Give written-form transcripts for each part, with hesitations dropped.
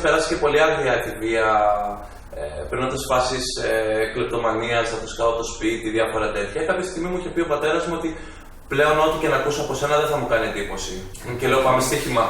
περάσει και πολύ άγρια εφηβεία, περνώντας φάσεις κλεπτομανίας, θα τους κάω το σπίτι, διάφορα τέτοια. Κάποια στιγμή μου είχε πει ο πατέρας μου ότι πλέον ό,τι και να ακούσω από σένα δεν θα μου κάνει εντύπωση. Και λέω πάμε στοίχημα.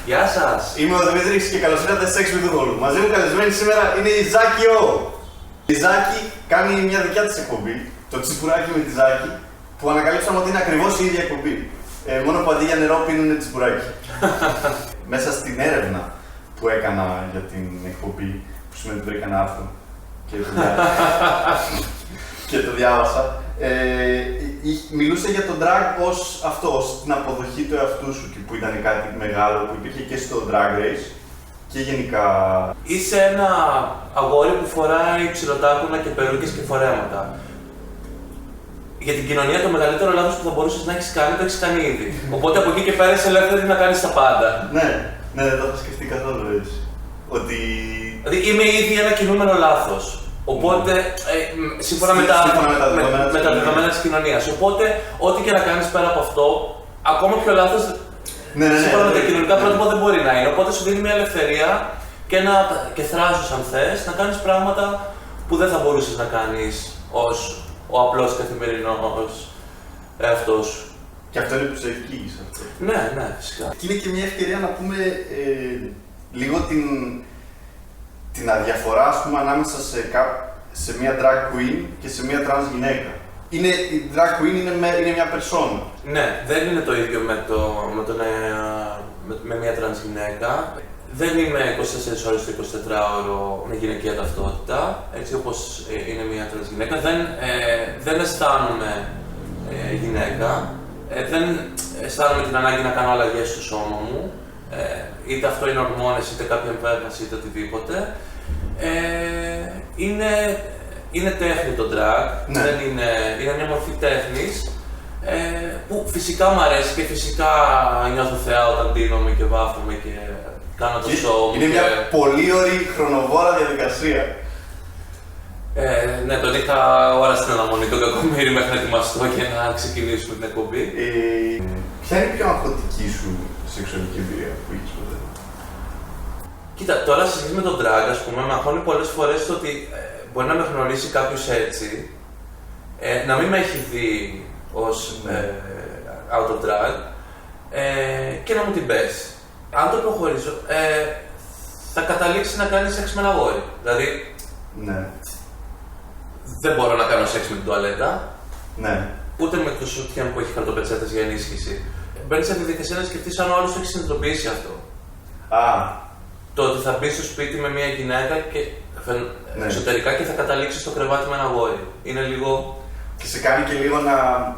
Γεια σας! Είμαι ο Δημήτρης και καλώς ήρθατε σε Sex with All. Μαζί μου καλεσμένη σήμερα είναι η Ζάκη Ο. Η Ζάκη κάνει μια δικιά της εκπομπή, το τσιπουράκι με τη Ζάκη, που ανακαλύψαμε ότι είναι ακριβώς η ίδια εκπομπή. Μόνο που αντί για νερό πίνουνε τσιπουράκι. Μέσα στην έρευνα που έκανα για την εκπομπή, που σημαίνει ότι βρήκα ένα άρθρο και το διάβασα, μιλούσε για τον drag ως αυτό, ως την αποδοχή του εαυτού σου, που ήταν κάτι μεγάλο που υπήρχε και στο Drag Race και γενικά. Είσαι ένα αγόρι που φοράει ψιλοτάκουνα και περούκες και φορέματα. Για την κοινωνία το μεγαλύτερο λάθος που θα μπορούσες να έχεις κάνει, το έχεις κάνει ήδη. Οπότε από εκεί και πέρα είσαι ελεύθερη να κάνεις τα πάντα. Ναι, δεν το έχω σκεφτεί καθόλου έτσι. Ότι... Δηλαδή είμαι ήδη ένα κινούμενο λάθος. Οπότε, σύμφωνα με τα δεδομένα της κοινωνίας. Οπότε, ό,τι και να κάνεις πέρα από αυτό, ακόμα πιο λάθος, σύμφωνα με τα κοινωνικά πρότυπα δεν μπορεί να είναι. Οπότε σου δίνει μια ελευθερία και θράσος, αν θες, να κάνεις πράγματα που δεν θα μπορούσες να κάνεις ως ο απλός καθημερινός εαυτός σου. Και αυτό είναι που σε εκκήγησε αυτό. Ναι, φυσικά. Και είναι και μια ευκαιρία να πούμε λίγο την αδιαφορά, ας πούμε, ανάμεσα σε μια drag queen και σε μια trans γυναίκα. Η drag queen είναι μια persona. Ναι, δεν είναι το ίδιο με μια trans γυναίκα. Δεν είμαι 24 ώρες το 24ωρο με γυναικεία ταυτότητα, έτσι όπως είναι μια trans γυναίκα. Δεν αισθάνομαι γυναίκα. Δεν αισθάνομαι την ανάγκη να κάνω αλλαγές στο σώμα μου. Είτε αυτό είναι ορμόνες, είτε κάποια εμβέρναση, είτε οτιδήποτε. Είναι τέχνη το drag, ναι. Είναι μια μορφή τέχνης που φυσικά μου αρέσει και φυσικά νιώθω θεά όταν ντύνομαι και βάφομαι και κάνω το show. Είναι μια πολύ ωραία χρονοβόρα διαδικασία. Ναι, τον είχα ώρα στην αναμονή τον κακομοίρη μέχρι να ετοιμαστώ και να ξεκινήσουμε την εκπομπή. Ποια είναι η πιο αγχωτική σου σεξουαλική εμπειρία που έχεις ποτέ? Κοίτα, τώρα σε σχέση με τον drag, ας πούμε, με αγχώνει πολλές φορές το ότι μπορεί να με γνωρίσει κάποιος έτσι, να μην με έχει δει ως out of drag και να μου την πέσει. Αν το προχωρήσω, θα καταλήξει να κάνει σεξ με ένα αγόρι. Δηλαδή, ναι. Δεν μπορώ να κάνω σεξ με την τουαλέτα, ναι. Ούτε με το σουτιέν που έχει χαρτοπετσέτες για ενίσχυση. Μπαίνεις σε διαδικασία να σκεφτείς αν ο άλλος το έχει συνειδητοποιήσει αυτό. Το ότι θα μπει στο σπίτι με μια γυναίκα και εσωτερικά και θα καταλήξει στο κρεβάτι με ένα αγόρι. Είναι λίγο. Και σε κάνει και λίγο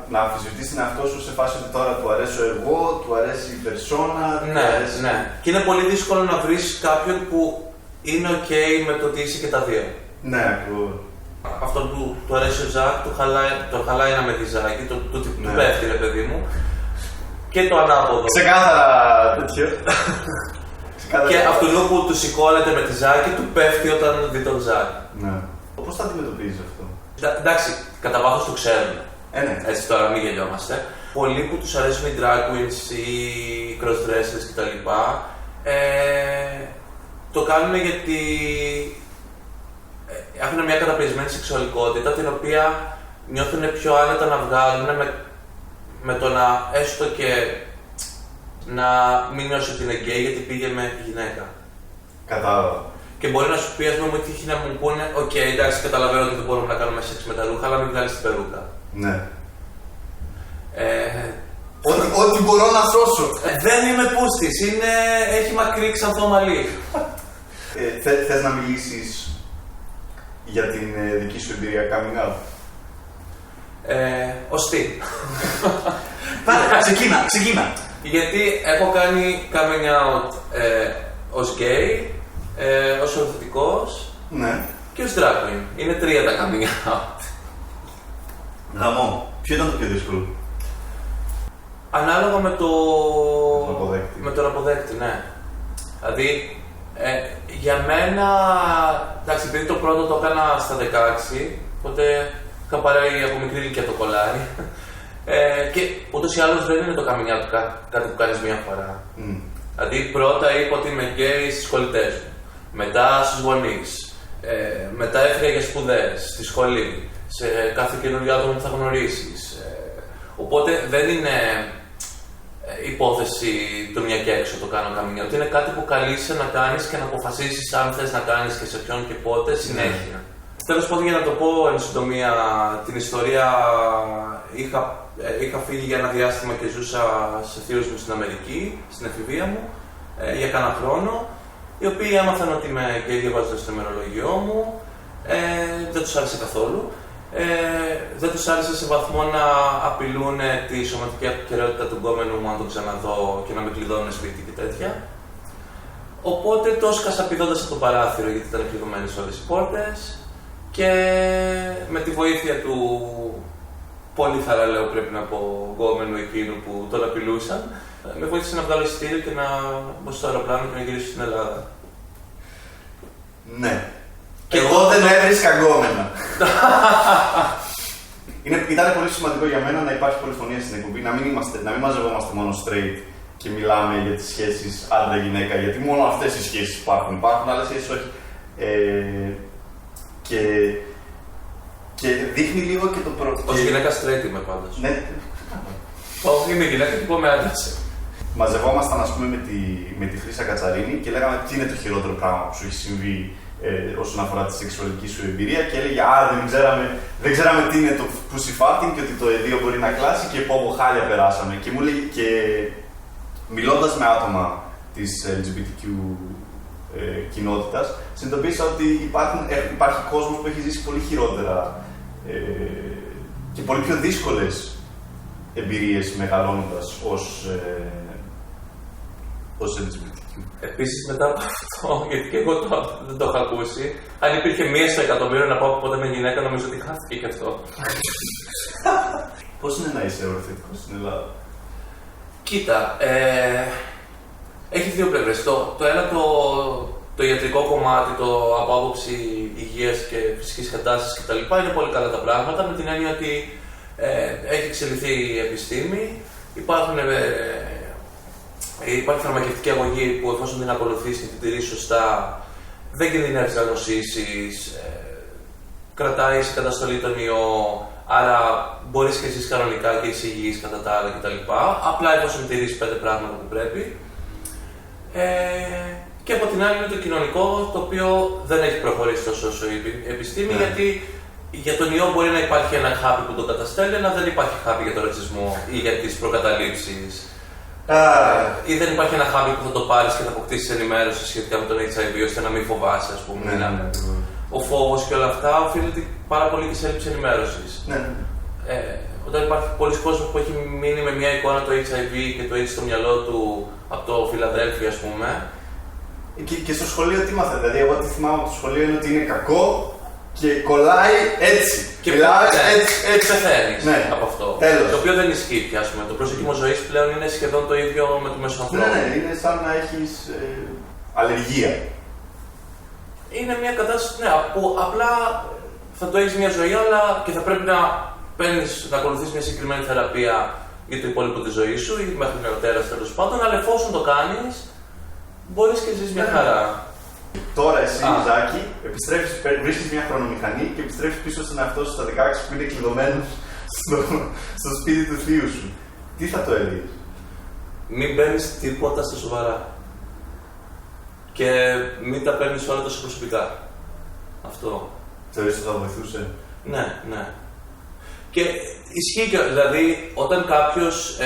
να αμφισβητείς την εαυτό σου σε φάση ότι τώρα του αρέσω εγώ, του αρέσει η περσόνα. Ναι. Και είναι πολύ δύσκολο να βρεις κάποιον που είναι ok με το ότι είσαι και τα δύο. Ναι, ακριβώς. Αυτό που του αρέσει ο Ζακ, το χαλάει να με τη Ζάκη, του πέφτει ρε παιδί μου. Και το ανάποδο. Ξεκάθαρα τέτοιο. Και αυτού που του σηκώνεται με τη Ζάκη, του πέφτει όταν δει τον Ζακ. Ναι. Πώς θα αντιμετωπίζεις αυτό? Εντάξει, κατά βάθος το ξέρουν. Ναι. Έτσι τώρα, μην γελιόμαστε. Πολλοί που τους αρέσουν οι drag queens ή οι crossdressers κτλ. Το κάνουν γιατί έχουν μια καταπιεσμένη σεξουαλικότητα την οποία νιώθουν πιο άνετα να βγάλουν με το να έστω και να μην νιώσει ότι είναι γκέι γιατί πήγε με γυναίκα. Κατάλαβα. Και μπορεί να σου πει, ας πούμε, μου τύχει να μου πούνε: «Οκ, εντάξει, καταλαβαίνω ότι δεν μπορούμε να κάνουμε σεξ με τα ρούχα, αλλά μην βγάλεις την περούκα». Ναι. Ό,τι μπορώ να σώσω. Δεν είμαι πούστης, έχει μακρύ ξανθό μαλλί. Θες να μιλήσεις για την δική σου εμπειρία coming out? Ως τι. Ξεκίνα. Γιατί έχω κάνει coming out ως gay, ως ορθωτικός και ως drag queen. Είναι 3 τα coming out. Γαμό. Ποιο ήταν το πιο δύσκολο? Ανάλογα με τον αποδέκτη, ναι. Δηλαδή, Για μένα, εντάξει, επειδή το πρώτο το έκανα στα 16, οπότε είχα πάρει από μικρή ηλικία το κολλάρι. Και ούτως ή άλλως δεν είναι το coming out κάτι που κάνεις μία φορά. Δηλαδή πρώτα είπα ότι είμαι γκέι στις κολλητές μου, μετά στους γονείς, μετά έφυγα για σπουδές, στη σχολή, σε κάθε καινούριο άτομο που θα γνωρίσεις. Οπότε δεν είναι υπόθεση το μια και έξω το κάνω coming out. Είναι κάτι που καλείσαι να κάνεις και να αποφασίσεις αν θες να κάνεις και σε ποιον και πότε συνέχεια. Τέλος πάντων, για να το πω εν συντομία την ιστορία, είχα φύγει για ένα διάστημα και ζούσα σε θείους μου στην Αμερική, στην εφηβεία μου, για κάνα χρόνο, οι οποίοι έμαθαν ότι είμαι γκέι διαβάζοντας το ημερολόγιό μου, δεν τους άρεσε καθόλου. Δεν τους άρεσε σε βαθμό να απειλούν τη σωματική ακεραιότητα του γκόμενου μου αν τον ξαναδώ και να με κλειδώνουν σπίτι και τέτοια. Οπότε το έσκασα πηδώντας από το παράθυρο γιατί ήταν κλειδωμένες όλες οι πόρτες και με τη βοήθεια του πολύ θαραλέου, πρέπει να πω, γκόμενου εκείνου που τον απειλούσαν, με βοήθησε να βγάλω εισιτήριο και να μπω στο αεροπλάνο και να γυρίσω στην Ελλάδα. Ναι. Και εγώ δεν έβρισκα γκόμενα. Ήταν πολύ σημαντικό για μένα να υπάρχει πολυφωνία στην εκπομπή, να μην μαζευόμαστε μόνο straight και μιλάμε για τις σχέσεις άντρα-γυναίκα, γιατί μόνο αυτές οι σχέσεις υπάρχουν. Υπάρχουν άλλες σχέσεις όχι. Και δείχνει λίγο και το πρώτο. Ως γυναίκα straight είμαι πάντως. Ναι. Όχι, είμαι γυναίκα και είμαι άντρας. Μαζευόμασταν, ας πούμε, με τη Χρύσα Κατσαρίνη και λέγαμε τι είναι το χειρότερο πράγμα που σου έχει συμβεί όσον αφορά τη σεξουαλική σου εμπειρία και έλεγε δεν ξέραμε τι είναι το pussy farting και ότι το εδίο μπορεί να κλάσει και πόπο χάλια περάσαμε. Και μου έλεγε, και μιλώντας με άτομα της LGBTQ κοινότητας, συνειδητοποίησα ότι υπάρχει κόσμος που έχει ζήσει πολύ χειρότερα και πολύ πιο δύσκολες εμπειρίες μεγαλώνοντας ως LGBTQ. Επίσης, μετά από αυτό, γιατί και εγώ δεν το έχω ακούσει, αν υπήρχε μία στο εκατομμύριο να πω από πότε είμαι γυναίκα, νομίζω ότι χάθηκε και αυτό. Πώς είναι να είσαι οροθετικός στην Ελλάδα? Κοίτα, έχει δύο πλευρές. Το ένα, το ιατρικό κομμάτι, το από άποψη υγείας και φυσικής κατάστασης κτλ. Είναι πολύ καλά τα πράγματα, με την έννοια ότι έχει εξελιχθεί η επιστήμη, υπάρχει φαρμακευτική αγωγή που εφόσον την ακολουθείς και την τηρείς σωστά, δεν κινδυνεύεις να νοσήσεις, κρατάει σε καταστολή τον ιό, άρα μπορείς και εσείς κανονικά και είσαι υγιής κατά τα άλλα κτλ. Απλά εφόσον τηρείς 5 πράγματα που πρέπει. Και από την άλλη είναι το κοινωνικό, το οποίο δεν έχει προχωρήσει τόσο όσο η επιστήμη, γιατί για τον ιό μπορεί να υπάρχει ένα χάπι που το καταστέλει, αλλά δεν υπάρχει χάπι για τον ρατσισμό ή για τις προκαταλήψεις. Ή δεν υπάρχει ένα χάπι που θα το πάρεις και θα αποκτήσεις ενημέρωση σχετικά με τον HIV, ώστε να μην φοβάσαι, ας πούμε. Ο φόβος και όλα αυτά οφείλεται πάρα πολύ και σε έλλειψη ενημέρωσης. Όταν υπάρχει πολλοί κόσμος που έχει μείνει με μια εικόνα το HIV και το AIDS στο μυαλό του από το Φιλαδέλφια, ας πούμε. Και στο σχολείο τι μάθατε? Δηλαδή, εγώ τι θυμάμαι από το σχολείο είναι ότι είναι κακό και κολλάει έτσι. Και έτσι πεθαίνεις από αυτό. Τέλος. Το οποίο δεν ισχύει πια, ας πούμε. Το προσδόκιμο ζωής πλέον είναι σχεδόν το ίδιο με το μέσο ανθρώπου. Ναι, είναι σαν να έχεις αλλεργία. Είναι μια κατάσταση που απλά θα το έχεις μια ζωή, αλλά και θα πρέπει να ακολουθείς μια συγκεκριμένη θεραπεία για το υπόλοιπο τη ζωή σου ή μέχρι νεοτέρας τέλος πάντων, αλλά εφόσον το κάνεις, μπορείς και ζεις μια χαρά. Τώρα εσύ, Ζάκη, βρίσκεις μια χρονομηχανή και επιστρέφεις πίσω στον εαυτό σου στα 16 που είναι κλειδωμένος στο σπίτι του θείου σου. Τι θα το έλεγες? Μην παίρνεις τίποτα στα σοβαρά. Και μην τα παίρνεις όλα τόσο προσωπικά. Αυτό. Θεωρείς ότι θα βοηθούσε? Ναι. Και ισχύει και, δηλαδή, όταν κάποιος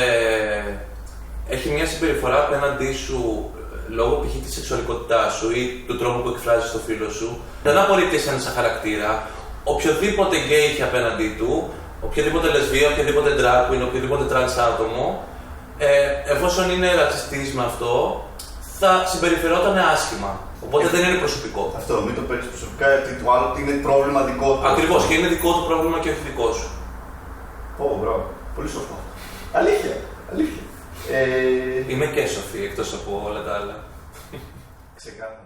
έχει μια συμπεριφορά απέναντί σου λόγω π.χ. της σεξουαλικότητάς σου ή του τρόπου που εκφράζεις το φίλο σου, δεν απορρίπτει εσένα σαν χαρακτήρα. Οποιοδήποτε γκέι έχει απέναντί του, οποιοδήποτε λεσβία, οποιοδήποτε drag queen, οποιοδήποτε trans άτομο, εφόσον είναι ρατσιστής με αυτό, θα συμπεριφερόταν άσχημα. Οπότε δεν είναι προσωπικό. Αυτό, μην το παίρνεις προσωπικά, γιατί το άλλο είναι πρόβλημα δικό του. Ακριβώς, και είναι δικό του πρόβλημα και όχι δικό σου. Μπράβο. Πολύ σωστό. Αλήθεια. Είμαι και σοφή, εκτός από όλα τα άλλα. Ξεκάθαρα.